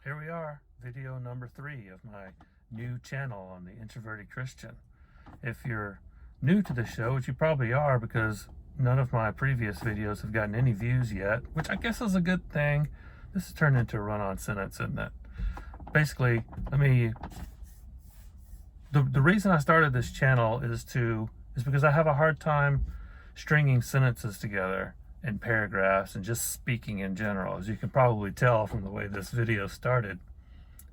Here we are, video number 3 of my new channel on the Introverted Christian. If you're new to the show, which you probably are because none of my previous videos have gotten any views yet, which I guess is a good thing. This has turned into a run-on sentence, isn't it? Basically, the reason I started this channel is because I have a hard time stringing sentences together in paragraphs and just speaking in general, as you can probably tell from the way this video started.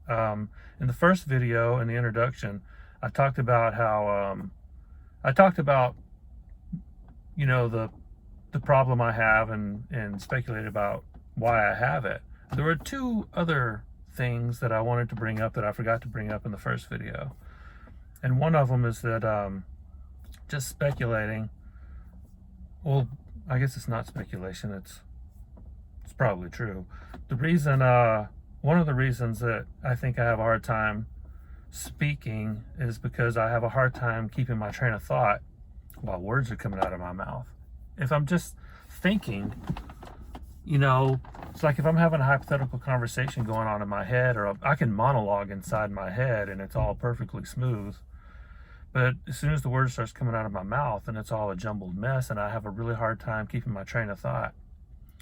In the first video, in the introduction, I talked about how the problem I have and speculated about why I have it. There were 2 other things that I wanted to bring up that I forgot to bring up in the first video, and one of them is that just speculating. Well, I guess it's not speculation. It's probably true. One of the reasons that I think I have a hard time speaking is because I have a hard time keeping my train of thought while words are coming out of my mouth. If I'm just thinking, it's like if I'm having a hypothetical conversation going on in my head, or I can monologue inside my head and it's all perfectly smooth. But as soon as the word starts coming out of my mouth, and it's all a jumbled mess, and I have a really hard time keeping my train of thought.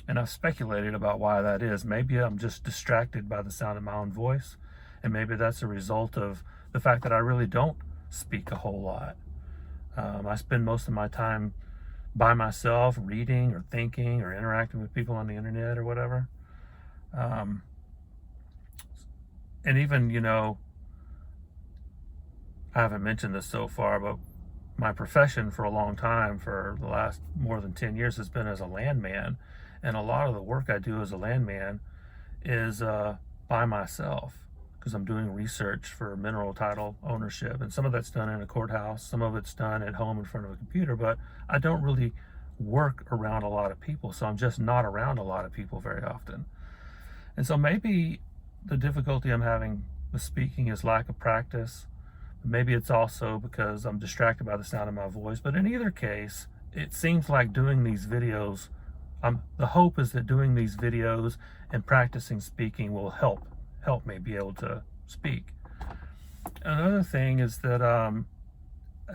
And I've speculated about why that is. Maybe I'm just distracted by the sound of my own voice, and maybe that's a result of the fact that I really don't speak a whole lot. I spend most of my time by myself, reading or thinking or interacting with people on the internet or whatever. And even, I haven't mentioned this so far, but my profession for a long time, for the last more than 10 years, has been as a landman. And a lot of the work I do as a landman is by myself, because I'm doing research for mineral title ownership. And some of that's done in a courthouse, some of it's done at home in front of a computer, but I don't really work around a lot of people. So I'm just not around a lot of people very often. And so maybe the difficulty I'm having with speaking is lack of practice. Maybe it's also because I'm distracted by the sound of my voice. But in either case, it seems like doing these videos, the hope is that doing these videos and practicing speaking will help me be able to speak. Another thing is that I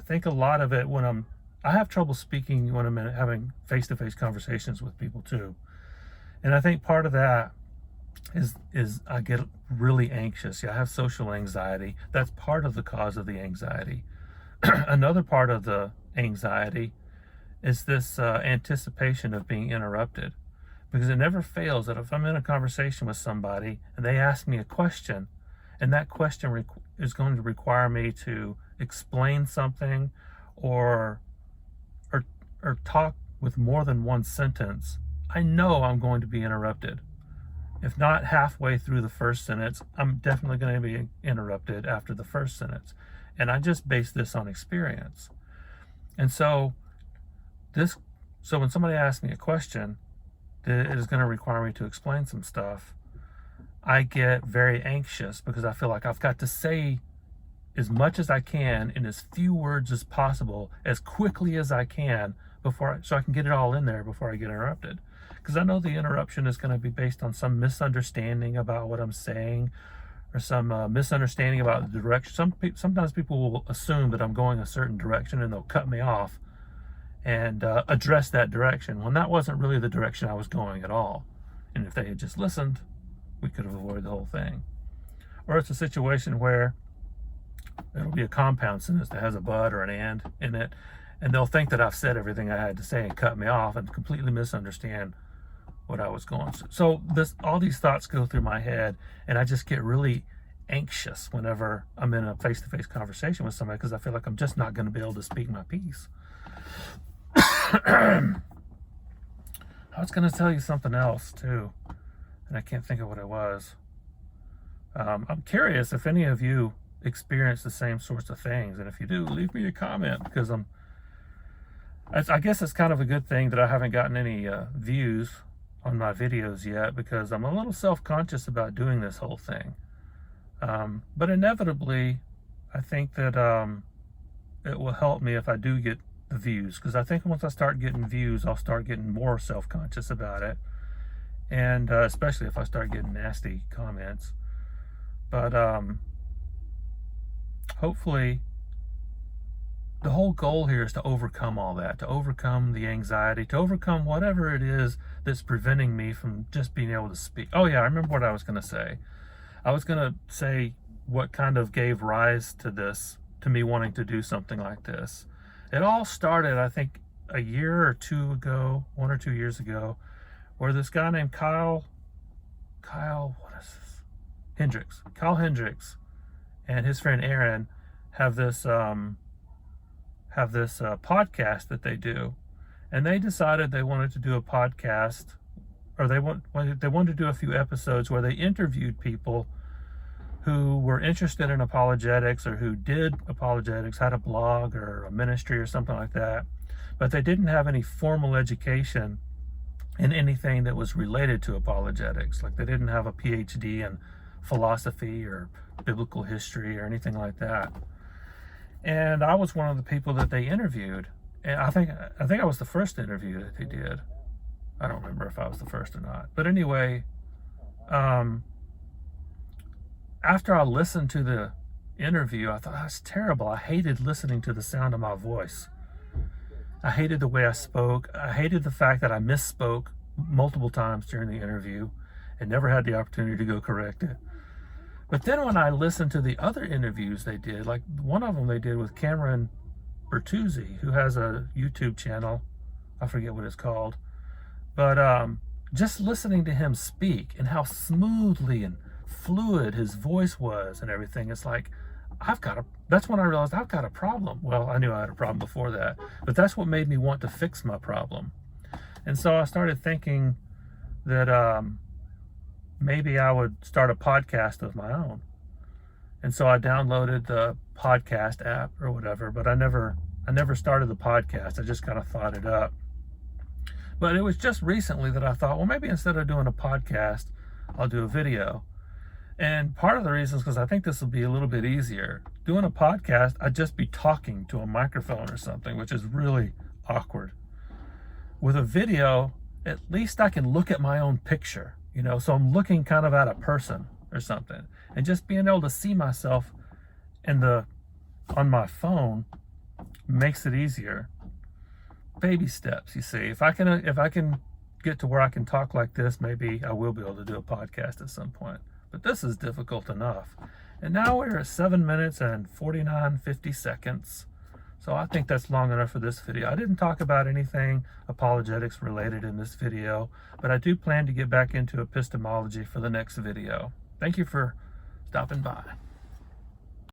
think a lot of it, I have trouble speaking when I'm having face-to-face conversations with people too. And I think part of that is I get really anxious. Yeah, I have social anxiety. That's part of the cause of the anxiety. Another part of the anxiety is this anticipation of being interrupted, because it never fails that if I'm in a conversation with somebody and they ask me a question, and that question is going to require me to explain something or talk with more than one sentence, I know I'm going to be interrupted. If not halfway through the first sentence, I'm definitely going to be interrupted after the first sentence. And I just base this on experience. And so when somebody asks me a question that is going to require me to explain some stuff, I get very anxious because I feel like I've got to say as much as I can in as few words as possible, as quickly as I can, so I can get it all in there before I get interrupted. Because I know the interruption is going to be based on some misunderstanding about what I'm saying, or some misunderstanding about the direction. Sometimes people will assume that I'm going a certain direction and they'll cut me off and address that direction when that wasn't really the direction I was going at all. And if they had just listened, we could have avoided the whole thing. Or it's a situation where it'll be a compound sentence that has a but or an and in it, and they'll think that I've said everything I had to say and cut me off and completely misunderstand what I was going through. So all these thoughts go through my head, and I just get really anxious whenever I'm in a face-to-face conversation with somebody, because I feel like I'm just not going to be able to speak my piece. I was going to tell you something else too, and I can't think of what it was. I'm curious if any of you experience the same sorts of things, and if you do, leave me a comment, because I guess it's kind of a good thing that I haven't gotten any views on my videos yet, because I'm a little self-conscious about doing this whole thing. But inevitably, I think that it will help me if I do get the views, because I think once I start getting views, I'll start getting more self-conscious about it. And especially if I start getting nasty comments. But hopefully, the whole goal here is to overcome all that, to overcome the anxiety, to overcome whatever it is that's preventing me from just being able to speak. Oh yeah, I remember what I was going to say. I was going to say what kind of gave rise to this, to me wanting to do something like this. It all started, I think, a year or two ago, 1 or 2 years ago, where this guy named Kyle Hendricks, and his friend Aaron have this podcast that they do, and they decided they wanted to do a podcast, or they wanted to do a few episodes where they interviewed people who were interested in apologetics or who did apologetics, had a blog or a ministry or something like that, but they didn't have any formal education in anything that was related to apologetics. Like they didn't have a PhD in philosophy or biblical history or anything like that. And I was one of the people that they interviewed. And I think I was the first interview that they did. I don't remember if I was the first or not. But anyway, after I listened to the interview, I thought, that's terrible. I hated listening to the sound of my voice. I hated the way I spoke. I hated the fact that I misspoke multiple times during the interview and never had the opportunity to go correct it. But then when I listened to the other interviews they did, like one of them they did with Cameron Bertuzzi, who has a YouTube channel, I forget what it's called, but just listening to him speak and how smoothly and fluid his voice was and everything, it's like, that's when I realized I've got a problem. Well, I knew I had a problem before that, but that's what made me want to fix my problem. And so I started thinking that maybe I would start a podcast of my own. And so I downloaded the podcast app or whatever, but I never started the podcast. I just kind of thought it up. But it was just recently that I thought, well, maybe instead of doing a podcast, I'll do a video. And part of the reason is because I think this will be a little bit easier. Doing a podcast, I'd just be talking to a microphone or something, which is really awkward. With a video, at least I can look at my own picture, so I'm looking kind of at a person or something. And just being able to see myself on my phone makes it easier. Baby steps, you see. If I can get to where I can talk like this, maybe I will be able to do a podcast at some point. But this is difficult enough. And now we're at 7 minutes and 50 seconds. So I think that's long enough for this video. I didn't talk about anything apologetics related in this video, but I do plan to get back into epistemology for the next video. Thank you for stopping by.